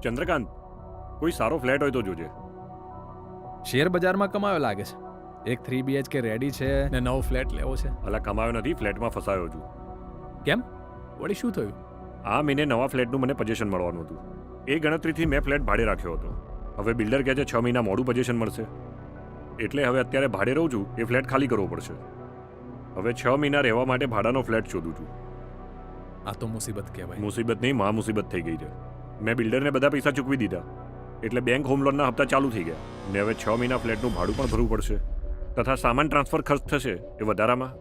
ચંદ્રકાંત, કોઈ સારો ફ્લેટ હોય તો જોજે. શેર બજારમાં કમાયો લાગે છે. એક 3 BHK રેડી છે ને નવો ફ્લેટ લેવો છે. અલા કમાયો નથી, ફ્લેટમાં ફસાયો છું. કેમ? વળી શું થયું? આ મહિને નવા ફ્લેટનું મને પોઝિશન મળવાનું હતું. એ ગણતરીથી મેં ફ્લેટ ભાડે રાખ્યો હતો. હવે બિલ્ડર કહે છે 6 મહિના મોડું પોઝિશન મળશે. એટલે હવે અત્યારે ભાડે રહું છું, એ ફ્લેટ ખાલી કરવો પડશે. હવે 6 મહિના રહેવા માટે ભાડાનો ફ્લેટ શોધું છું. આ તો મુસીબત કહેવાય. મુસીબત નહીં, મહા મુસીબત થઈ ગઈ છે. મેં બિલ્ડરને બધા પૈસા ચૂકવી દીધા, એટલે બેંક હોમ લોનના હપ્તા ચાલુ થઈ ગયા ને હવે 6 મહિના ફ્લેટનું ભાડું પણ ભરવું પડશે, તથા સામાન ટ્રાન્સફર ખર્ચ થશે એ વધારામાં.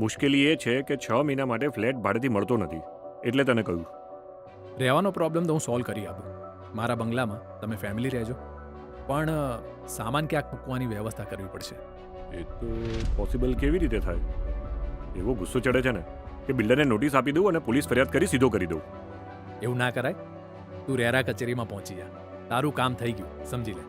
મુશ્કેલી એ છે કે 6 મહિના માટે ફ્લેટ ભાડેથી મળતો નથી, એટલે તને કહ્યું. રહેવાનો પ્રોબ્લેમ તો હું સોલ્વ કરી આપું. મારા બંગલામાં તમે ફેમિલી રહેજો, પણ સામાન ક્યાંક મૂકવાની વ્યવસ્થા કરવી પડશે. એ તો પોસિબલ કેવી રીતે થાય? એવો ગુસ્સો ચડે છે ને કે બિલ્ડરને નોટિસ આપી દઉં અને પોલીસ ફરિયાદ કરી સીધો કરી દઉં. એવું ના કરાય. તું રેરા કચેરીમાં પહોંચી જા. તારું કામ થઈ ગયું, સમજી લે.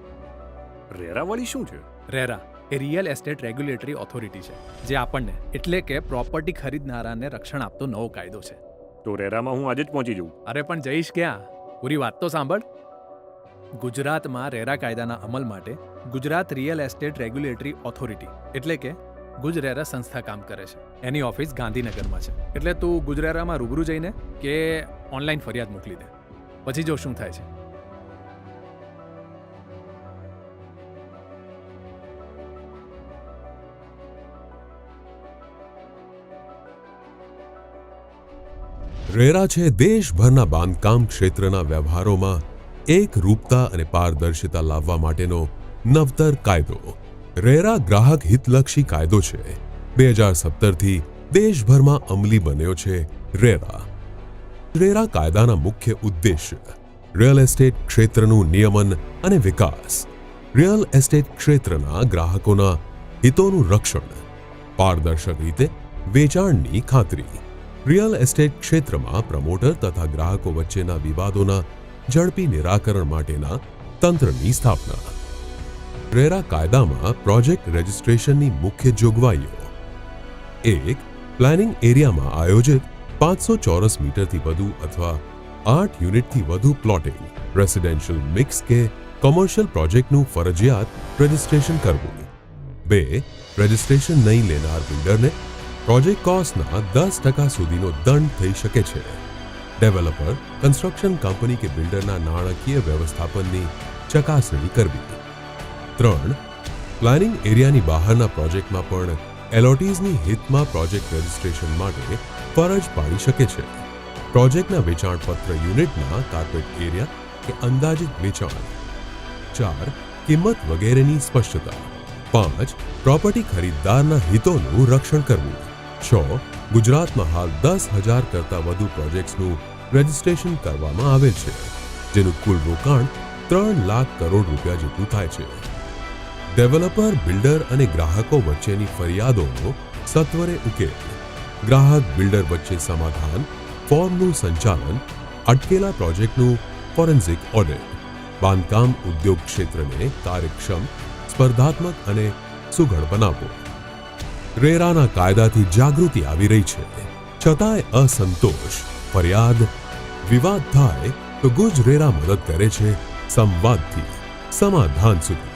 રેરાવાળી શું છે? રેરા એ રિયલ એસ્ટેટ રેગ્યુલેટરી ઓથોરિટી છે, જે આપણને એટલે કે પ્રોપર્ટી ખરીદનારાને રક્ષણ આપતો નવો કાયદો છે. તો રેરામાં હું આજે જ પહોંચી જઉં. અરે પણ જઈશ ક્યાં? પૂરી વાત તો સાંભળ. ગુજરાતમાં રેરા કાયદાના અમલ માટે Gujarat real estate regulatory authority એટલે કે ગુજરારા સંસ્થા કામ કરે છે. એની ઓફિસ ગાંધીનગરમાં છે. એટલે તું ગુજરારામાં રૂબરૂ જઈને કે ઓનલાઈન ફરિયાદ મોકલી દે, પછી જો શું થાય છે. રેરા છે દેશભરના બાંધકામ ક્ષેત્રના વ્યવહારોમાં એક રૂપતા અને પારદર્શિતા લાવવા માટેનો નવતર કાયદો. રેરા ગ્રાહક હિતલક્ષી કાયદો છે. 2017થી દેશભરમાં અમલી બન્યો છે રેરા. રેરા કાયદાના મુખ્ય ઉદ્દેશ્ય રિયલ એસ્ટેટ ક્ષેત્રનું નિયમન અને વિકાસ, રિયલ એસ્ટેટ ક્ષેત્રના ગ્રાહકોના હિતોનું રક્ષણ, પારદર્શક રીતે વેચાણની ખાતરી, રિયલ એસ્ટેટ ક્ષેત્રમાં પ્રમોટર તથા ગ્રાહકો વચ્ચેના વિવાદોના ઝડપી નિરાકરણ માટેના તંત્રની સ્થાપના. રેરા કાયદામાં પ્રોજેક્ટ રજિસ્ટ્રેશનની મુખ્ય જોગવાઈઓ: 1. પ્લાનિંગ એરિયામાં આયોજિત 500 ચોરસ મીટરથી વધુ અથવા 8 યુનિટથી વધુ પ્લોટિંગ, રેસિડેન્શિયલ મિક્સ કે કોમર્શિયલ પ્રોજેક્ટનું ફરજિયાત રજિસ્ટ્રેશન કરવું. 2. રજિસ્ટ્રેશન નહીં લેનાર બિલ્ડરને પ્રોજેક્ટ કોસ્ટના 10% સુધીનો દંડ થઈ શકે છે. ડેવલપર, કન્સ્ટ્રક્શન કંપની કે બિલ્ડરના નાણાકીય વ્યવસ્થાપનની ચકાસણી કરવી. 3. પ્લાનિંગ એરિયાની બહારના પ્રોજેક્ટમાં પણ એલઓટીઝની હિતમાં પ્રોજેક્ટ રજિસ્ટ્રેશન માટે ફરજ પાડી શકે છે. પ્રોજેક્ટના વેચાણપત્ર યુનિટના કાર્પેટ એરિયા કે અંદાજિત વેચાણ. 4. કિંમત વગેરેની સ્પષ્ટતા. 5. પ્રોપર્ટી ખરીદદારના હિતોનું રક્ષણ કરવું. 6. ગુજરાતમાં હાલ 10,000 કરતાં વધુ પ્રોજેક્ટ્સનું રજિસ્ટ્રેશન કરવામાં આવેલ છે, જેનું કુલ રોકાણ 3 લાખ કરોડ રૂપિયા જેટલું થાય છે. ડેવલપર, બિલ્ડર અને ગ્રાહકો વચ્ચેની ફરિયાદોનો સત્વરે ઉકેલ, ગ્રાહક બિલ્ડર વચ્ચે સમાધાન, ફોર્મનું સંચાલન, અટકેલા પ્રોજેક્ટનું ફોરેન્સિક ઓડિટ, બાંધકામ ઉદ્યોગ ક્ષેત્રને કાર્યક્ષમ, સ્પર્ધાત્મક અને સુઘડ બનાવવો. રેરાના કાયદાથી જાગૃતિ આવી રહી છે, છતાંય અસંતોષ, ફરિયાદ, વિવાદ થાય તો ગુજરારા મદદ કરે છે સંવાદથી સમાધાન સુધી.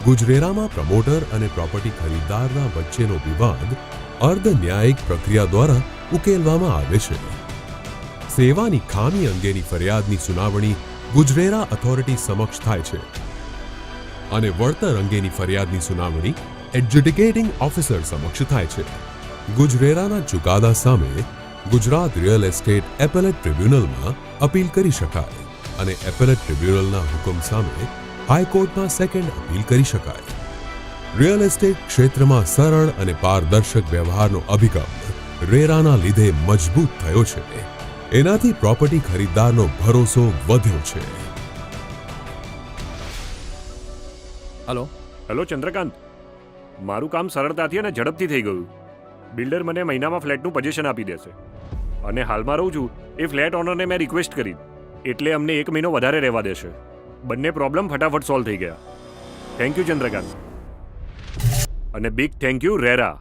ગુજરારામાં પ્રમોટર અને પ્રોપર્ટી ખરીદદારના વચ્ચેનો વિવાદ અર્ધ ન્યાયિક પ્રક્રિયા દ્વારા ઉકેલવામાં આવે છે. સેવાની ખામી અંગેની ફરિયાદની સુનાવણી ગુજરારા ઓથોરિટી સમક્ષ થાય છે અને વળતર અંગેની ફરિયાદની સુનાવણી એડજ્યુડિકેટિંગ ઓફિસર સમક્ષ થાય છે. ગુજરારાના ચુકાદા સામે ગુજરાત રિયલ એસ્ટેટ એપેલેટ ટ્રિબ્યુનલમાં અપીલ કરી શકાય અને એપેલેટ ટ્રિબ્યુનલના હુકમ સામે હાઈકોર્ટમાં સેકન્ડ અપીલ કરી શકાય. રિયલ એસ્ટેટ ક્ષેત્રમાં સરળ અને પારદર્શક વ્યવહારનો અભિગમ રેરાના લીધે મજબૂત થયો છે. એનાથી પ્રોપર્ટી ખરીદદારનો ભરોસો વધ્યો છે. હલો. હેલો ચંદ્રકાંત, મારું કામ સરળતાથી અને ઝડપથી થઈ ગયું. બિલ્ડર મને મહિનામાં ફ્લેટનું પોઝિશન આપી દેશે અને હાલમાં રહું છું એ ફ્લેટ ઓનરને મેં રિક્વેસ્ટ કરી, એટલે અમને 1 મહિનો વધારે રહેવા દેશે. બંને પ્રોબ્લેમ ફટાફટ સોલ્વ થઈ ગયા. થેન્ક યુ ચંદ્રકાંત, અને બિગ થેન્ક યુ રેરા.